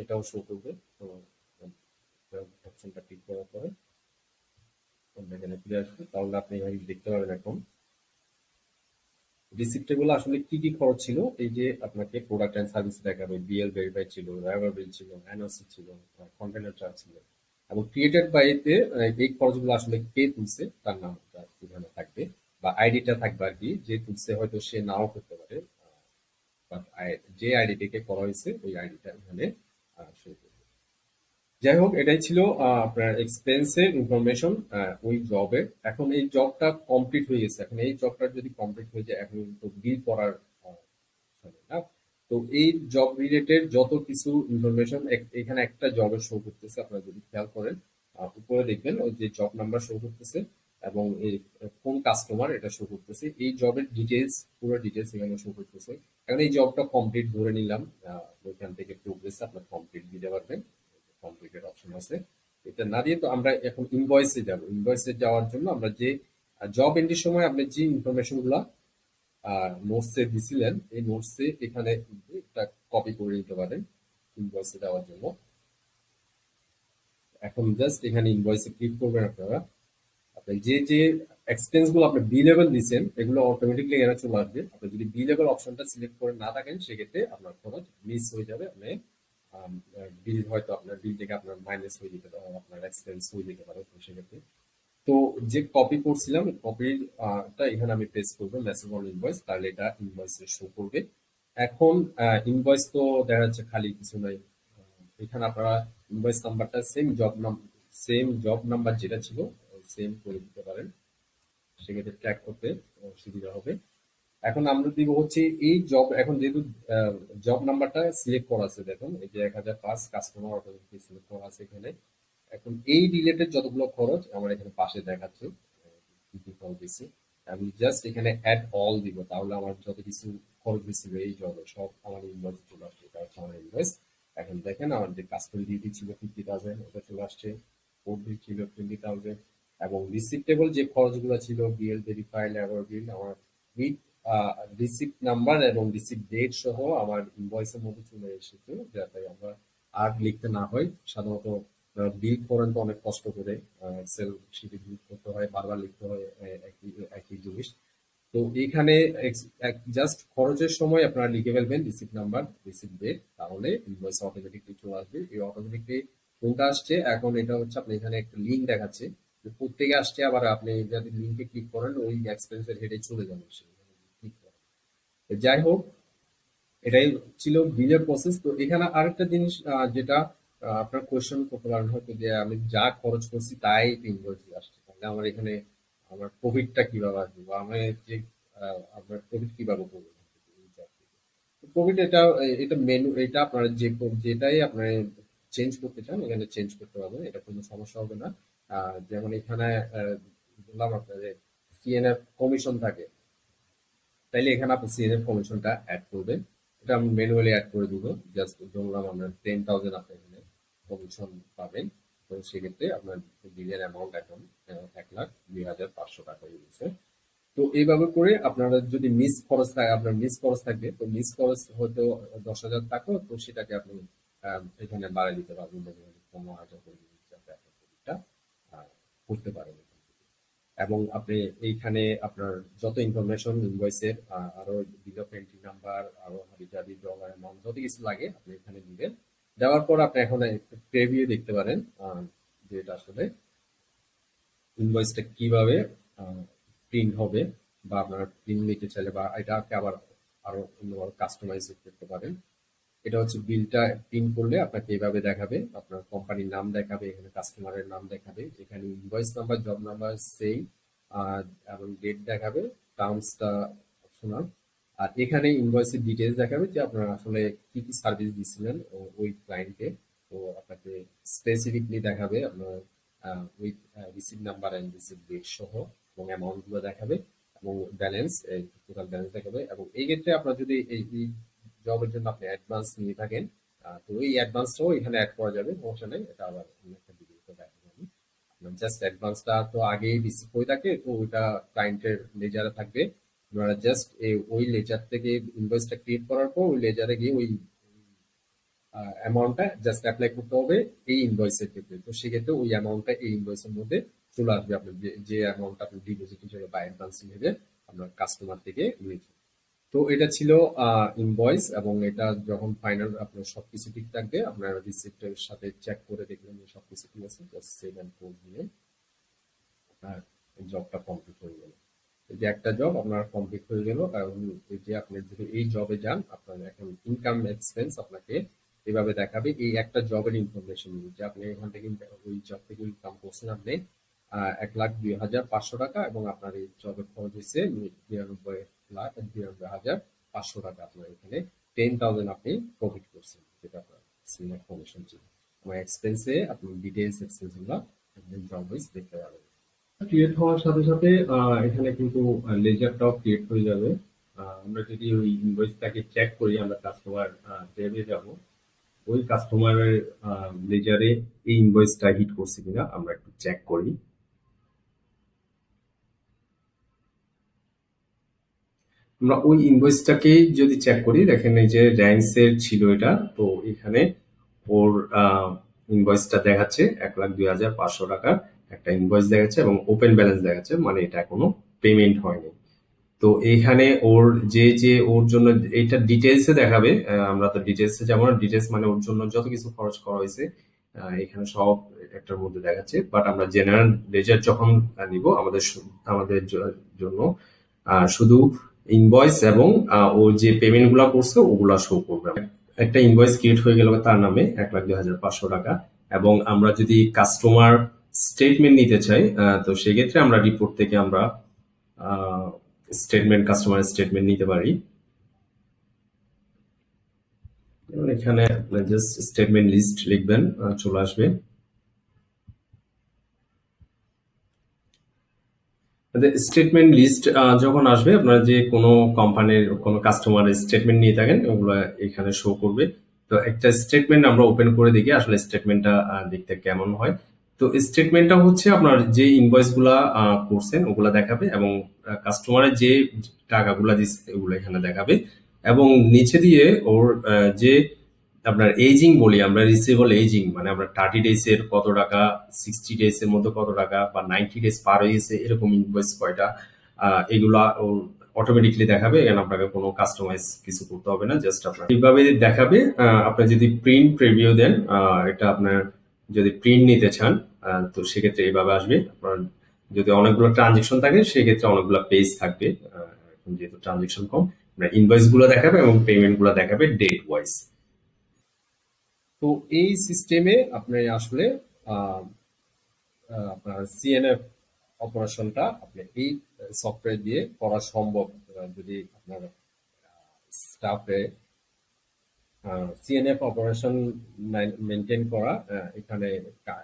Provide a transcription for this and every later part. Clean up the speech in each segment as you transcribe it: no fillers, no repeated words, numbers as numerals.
এটাও শো করবে। তো অপশনটা ক্লিক করার পরে আমরা এখানে ফিরে আসবে, তাহলে আপনি এখানে দেখতে পাবেন এখন রিসিপ্টে গুলো আসলে কি কি খরচ ছিল। এই যে আপনাকে প্রোডাক্ট এন্ড সার্ভিস দেখাবে, বিএল ভেরিফাই ছিল, ড্রাইভার বিল ছিল, এনওসি ছিল, কন্টেনার চার্জ ছিল, এবং ক্রিয়েটেড বাই তে এই খরচগুলো আসলে কে তুলছে তার নামটা এখানে থাকবে, বা আইডিটা থাকবে আর কি। যে তুলছে হয়তো সে নাও করতে পারে, বাট যে আইডি থেকে করা হয়েছে ওই আইডিটা এখানে শো করবে। যাই হোক, এটাই ছিল আপনার এক্সপেন্সের ইনফরমেশন ওই জবের। এখন এই জবটা কমপ্লিট হয়ে গেছে, এখন এই জবটা যদি কমপ্লিট হয়ে যায় এখন তো বিল করার সময় না। তো এই জব রিলেটেড যত কিছু ইনফরমেশন এখানে একটা জবের শো করতেছে, আপনারা যদি খেয়াল করেন উপরে দেখবেন ওই যে জব নাম্বার শো করতেছে, এবং এই কোন কাস্টমার এটা শো করতেছে, এই জবের ডিটেলস পুরো ডিটেলস এখানে শো করতেছে। এখন এই জবটা কমপ্লিট ধরে নিলাম, ওইখান থেকে প্রোগ্রেস আপনার কমপ্লিট দিতে পারবেন, কমপ্লিটের অপশন আছে। এটা না দিয়ে তো আমরা এখন ইনভয়েসে যাব। ইনভয়েসে যাওয়ার জন্য আমরা যে জব এন্ট্রির সময় আপনি যে ইনফরমেশন গুলা নোটসে দিছিলেন, এই নোটসে এখানে একটা কপি করে নিতে পারেন ইনভয়েসে দেওয়ার জন্য। এখন জাস্ট এখানে ইনভয়েসে ক্লিক করবেন আপনারা। আপনি যে যে এক্সপেন্স গুলো আপনি বি লেভেল দিচ্ছেন এগুলো অটোমেটিকলি এরা চলে আসবে। আপনি যদি বি লেভেল অপশনটা সিলেক্ট করে না থাকেন সেক্ষেত্রে আপনার খরচ মিস হয়ে যাবে। আপনি বিল হয়তো আপনার বিল থেকে আপনার মাইনাস হয়ে যেতে পারে, আপনার এক্সপেন্স হয়ে যেতে পারে, তো সেক্ষেত্রে তো যে কপি করছিলাম কপির টা এখানে আমি পেস্ট করবো মেসেজ অন ইনভয়েস, তাহলে এটা ইনভয়েসে শো করবে। এখন ইনভয়েস তো দেখা যাচ্ছে খালি কিছু নাই। এখানে আপনারা ইনভয়েস নাম্বারটা সেম জব নাম্বার যেটা ছিল সেম করে দিতে পারেন, সেক্ষেত্রে ট্র্যাক করতে সুবিধা হবে। এখন আমরা দিব হচ্ছে এই জব, এখন যেহেতু জব নাম্বারটা সিলেক্ট করা আছে, দেখুন এই যে 1005 কাস্টমার অটোমেটিক সিলেক্ট করা আছে এখানে। এখন এই রিলেটেড যতগুলো খরচ আমার এখানে পাশে দেখাচ্ছে কি কি খরচ দিচ্ছি, আমি জাস্ট এখানে অ্যাড অল দিব, তাহলে আমার যত কিছু খরচ দিচ্ছিল এই জবে সব আমার ইনভয়েস চলে আসছে। এটা হচ্ছে আমার ইনভয়েস। এখন দেখেন আমার যে কাস্টমার ডিউটি ছিল 50,000 ওটা চলে আসছে, কোড বিল ছিল 20,000, এবং রিসিপ্টেবল যে খরচগুলো ছিল বিএল ভেরিফাই, লেবার বিল, আমার উইথ রিসিপ্ট নাম্বার এবং রিসিপ্ট ডেট সহ আমার ইনভয়েসের মধ্যে চলে এসেছে, যাতে আমরা আর লিখতে না হয়। সাধারণত বিল করেন তো অনেক কষ্ট করে, এক্সেল শিটে বিল করতে হয়, বারবার লিখতে হয় একই একই জিনিস। তো এখানে জাস্ট খরচের সময় আপনারা লিখে ফেলবেন রিসিপ্ট নাম্বার, রিসিপ্ট ডেট, তাহলে ইনভয়েস অটোমেটিকলি চলে আসবে। এই অটোমেটিকলি কোনটা আসছে, এখন এটা হচ্ছে আপনি এখানে একটা লিঙ্ক দেখাচ্ছে, যে প্রত্যেকে আসছে, আবার আপনি যদি লিঙ্কে ক্লিক করেন ওই এক্সপেন্সের হেডে চলে যাবে ক্লিক করেন। যাই হোক, এটাই ছিল বিলের প্রসেস। তো এখানে আরেকটা জিনিস যেটা আপনার কোয়েশ্চেন করতে পারেন হয়তো, যে আমি যা খরচ করছি তাই ইনভয়েস আসছে, তাহলে আমার এখানে আমার প্রফিটটা কিভাবে আসবে, বা আমি যে আপনার প্রফিট কিভাবে করবো প্রফিট। এটা এটা মেনু, এটা আপনার যেটাই আপনার চেঞ্জ করতে চান এখানে চেঞ্জ করতে পারবেন, এটা কোনো সমস্যা হবে না। যেমন এখানে বললাম আপনাদের সিএনএফ কমিশন থাকে, তাইলে এখানে আপনি সিএনএফ কমিশনটা অ্যাড করবেন। এটা আমি ম্যানুয়ালি অ্যাড করে দিব। জাস্ট ধরলাম আমরা 10,000 আপনি এখানে কমিশন পাবেন। তো সেক্ষেত্রে আপনার বিলের অ্যামাউন্ট এখন 1,02,500 টাকা হয়ে গেছে। তো এইভাবে করে আপনারা যদি মিস খরচ থাকে, আপনার মিস খরচ থাকবে, তো মিস খরচ হয়তো 10,000 টাকা, তো সেটাকে আপনি এখানে বাড়াই দিতে পারবেন, 15,000 করে যাতে আপনার প্রফিটটা করতে পারেন। এবং আপনি এইখানে আপনার যত ইনফরমেশন ইনভয়েসের আরো বিল অফ এন্ট্রি নাম্বার, আরো হাবিজাবি ডলার অ্যামাউন্ট যত কিছু লাগে আপনি এখানে দিবেন। দেওয়ার পর আপনি এখন প্রিভিউ দেখতে পারেন যে এটা আসলে ইনভয়েসটা কিভাবে প্রিন্ট হবে, বা আপনারা প্রিন্ট নিতে চাইলে বা এটাকে আবার আরো অন্যভাবে কাস্টমাইজ করতে পারেন। এটা হচ্ছে বিলটা প্রিন্ট করলে আপনাকে এভাবে দেখাবে, আপনার কোম্পানির নাম দেখাবে, এখানে কাস্টমারের নাম দেখাবে, এখানে invoice number, job number same, এবং ডেট দেখাবে, টার্মসটা অপশনাল। আর এখানে ইনভয়েসের ডিটেলস দেখাবে যে আপনারা আসলে কি কি সার্ভিস দিচ্ছিলেন ওই ক্লায়েন্টকে। তো আপনাকে স্পেসিফিকলি দেখাবে আপনার with receive number and receive date সহ, এবং অ্যামাউন্ট গুলো দেখাবে, এবং ব্যালেন্স, টোটাল ব্যালেন্স দেখাবে। এবং এই ক্ষেত্রে আপনার যদি এই জবের জন্য আপনি অ্যাডভান্স নিয়ে থাকেন, তো এই অ্যাডভান্সটাও এখানে অ্যাড করা যাবে, সমস্যা নেই। এটা আবার অন্য একটা ভিডিওতে দেখাবো আমি। আপনার জাস্ট অ্যাডভান্সটা তো আগেই রিসিভ হয়ে থাকে, তো ওইটা ক্লায়েন্টের লেজারে থাকবে। আপনারা জাস্ট ওই লেজার থেকে ইনভয়েসটা ক্রিয়েট করার পর ওই লেজারে গিয়ে ওই অ্যামাউন্টটা জাস্ট অ্যাপ্লাই করতে হবে এই ইনভয়েসের ক্ষেত্রে। তো সেক্ষেত্রে ওই অ্যামাউন্টটা এই ইনভয়েসের মধ্যে চলে আসবে, আপনার যে অ্যামাউন্টটা আপনি ডিপোজিট হিসেবে বা অ্যাডভান্স হিসেবে আপনার কাস্টমার থেকে নিয়েছেন। তো এটা ছিল ইনভয়েস, এবং এটা যখন ফাইনাল আপনার সবকিছু ঠিক থাকবে আপনার রিসিপ্টের সাথে চেক করে দেখবেন যে সবকিছু ঠিক আছে, জাস্ট সেভ এন্ড ক্লোজ দিয়ে আপনার জবটা কমপ্লিট হয়ে গেল। এই যে একটা জব আপনার কমপ্লিট হয়ে গেল, এবং এই যে আপনি যদি এই জবে যান আপনার এখন ইনকাম এক্সপেন্স আপনাকে এভাবে দেখাবে। এই একটা জবের ইনফরমেশন যে আপনি এখান থেকে ওই জব থেকে ইনকাম করছেন আপনি 1,02,500 টাকা, এবং আপনার এই জবের খরচ হয়েছে 92,92,500 টাকা। আপনার এখানে 10,000 আপনি প্রফিট করছেন, যেটা আপনার ইনফরমেশন ছিল। আমার এক্সপেন্সে আপনি ডিটেলস এক্সপেন্স গুলো জব ওয়াইজ দেখতে পারবেন। ক্রিয়েট হওয়ার সাথে সাথে এখানে কিন্তু লেজারটাও ক্রিয়েট হয়ে যাবে। আমরা যদি ওই ইনভয়েসটাকে চেক করি, আমরা কাস্টমার ট্যাবে যাব, ওই কাস্টমারের লেজারে এই ইনভয়েসটা হিট করছে কিনা আমরা একটু চেক করি। আমরা ওই ইনভয়েসটাকে যদি চেক করি, দেখেন এই যে র্যাঙ্কসের ছিল এটা, তো এখানে ওর ইনভয়েসটা দেখাচ্ছে 1,02,500 টাকার একটা ইনভয়েস দেখাচ্ছে, এবং ওপেন ব্যালেন্স দেখাচ্ছে, মানে এটা এখনো পেমেন্ট হয়নি। তো এইখানে ওর যে ওর জন্য এটা ডিটেলসে দেখাবে, আমরা তো ডিটেলসে যাবো না, ডিটেলস মানে ওর জন্য যত কিছু খরচ করা হয়েছে এখানে সব একটার মধ্যে দেখাচ্ছে। বাট আমরা জেনারেল লেজার যখন নিব আমাদের জন্য শুধু ইনভয়েস এবং ও যে পেমেন্ট গুলা করছে ওগুলা শো করবে। একটা ইনভয়েস ক্রিয়েট হয়ে গেল তার নামে 1,02,500 টাকা, এবং আমরা যদি কাস্টমার স্টেটমেন্ট নিতে চাই তো সেক্ষেত্রে আমরা রিপোর্ট থেকে আমরা স্টেটমেন্ট, কাস্টমার স্টেটমেন্ট নিতে পারি। যেমন এখানে জাস্ট স্টেটমেন্ট লিস্ট লিখবেন, চলে আসবে। স্টেটমেন্ট লিস্ট যখন আসবে, আপনারা যে কোনো কোম্পানির কোনো কাস্টমারের স্টেটমেন্ট নিয়ে থাকেন ওগুলো এখানে শো করবে। তো একটা স্টেটমেন্ট আমরা ওপেন করে দেখি আসলে স্টেটমেন্টটা দেখতে কেমন হয়। তো স্টেটমেন্টটা হচ্ছে আপনার যে ইনভয়েস গুলা করছেন ওগুলা দেখাবে, এবং কাস্টমারের যে টাকাগুলা দিচ্ছে ওগুলো এখানে দেখাবে, এবং নিচে দিয়ে ওর যে আপনার এজিং বলি আমরা, রিসিভেবল এজিং মানে আমরা 30 ডেজ এর কত টাকা, 60 ডেজ এর মধ্যে কত টাকা, বা 90 ডেজ পার হয়ে গেছে এরকম ইনভয়েস কয়টা, এগুলা অটোমেটিকলি দেখাবে। এখানে আপনাকে কোনো কাস্টমাইজ কিছু করতে হবে না, জাস্ট আপনার এইভাবে দেখাবে। আপনি যদি প্রিন্ট প্রিভিউ দেন, এটা আপনার যদি প্রিন্ট নিতে চান তো সেক্ষেত্রে এইভাবে আসবে। আপনার যদি অনেকগুলো ট্রানজেকশন থাকে সেক্ষেত্রে অনেকগুলো পেজ থাকবে, এখন যেহেতু ট্রানজেকশন কম ইনভয়েস গুলো দেখাবে এবং পেমেন্ট গুলো দেখাবে ডেট ওয়াইজ। তো এই সিস্টেমে আপনি আসলে আহ, আপনার সিএনএফ অপারেশনটা আপনি এই সফটওয়্যার দিয়ে করা সম্ভব। যদি আপনার স্টাফে সিএনএফ অপারেশন মেনটেন করা এখানে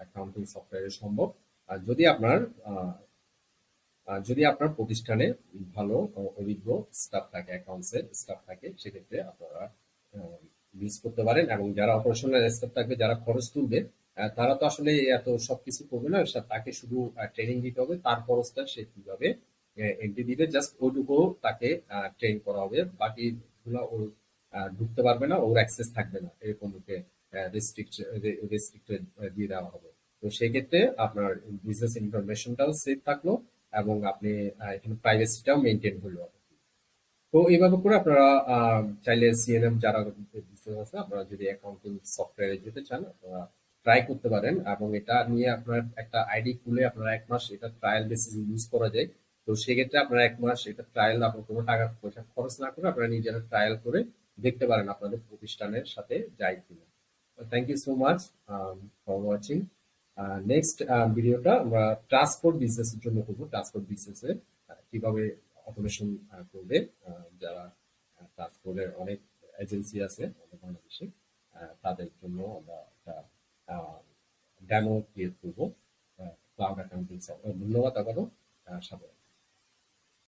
অ্যাকাউন্টিং সফটওয়্যারে সম্ভব। আর যদি আপনার প্রতিষ্ঠানে ভালো অভিজ্ঞ স্টাফ থাকে, অ্যাকাউন্টসের স্টাফ থাকে, সেক্ষেত্রে আপনারা ইউজ করতে পারেন। এবং যারা অপারেশনাল স্টাফ থাকবে, যারা খরচ তুলবে, তারা তো আসলে এত সবকিছু করবে না, তাকে শুধু ট্রেনিং দিতে হবে, তার খরচটা সে কিভাবে এন্ট্রি দিবে জাস্ট ওইটুকু তাকে ট্রেন করা হবে। বাকি গুলো ওর ঢুকতে পারবে না, ওর অ্যাক্সেস থাকবে না, এরকম ওকে রেস্ট্রিক্টেড দিয়ে দেওয়া হবে। তো সেক্ষেত্রে আপনার বিজনেস ইনফরমেশনটাও সেফ থাকলো, এবং আপনি এখানে প্রাইভেসিটাও মেনটেন হলো। তো এইভাবে করে আপনারা চাইলে সিএনএফ যারা বিজনেস আছে, আপনারা যদি অ্যাকাউন্টিং সফটওয়্যারে যেতে চান আপনারা ট্রাই করতে পারেন। এবং এটা নিয়ে আপনার একটা আইডি খুলে আপনারা 1 মাস এটা ট্রায়াল বেসিস ইউজ করা যায়। তো সেক্ষেত্রে আপনারা 1 মাস এটা ট্রায়াল, আপনার কোনো টাকা পয়সা খরচ না করে আপনারা নিজেরা ট্রায়াল করে দেখতে পারেন আপনাদের প্রতিষ্ঠানের সাথে যায় কিনা। Thank you so much for watching. Next ভিডিওটা আমরা ট্রান্সপোর্ট বিজনেসের জন্য করবো। ট্রান্সপোর্ট বিজনেসে কিভাবে অটোমেশন করবে, যারা ট্রান্সপোর্টের অনেক এজেন্সি আছে আমাদের বাংলাদেশে, তাদের জন্য আমরা একটা ডেমো ক্রিয়েট করবো ক্লাউড অ্যাকাউন্টিং সফটওয়্যার। ধন্যবাদ আবারও সাথে।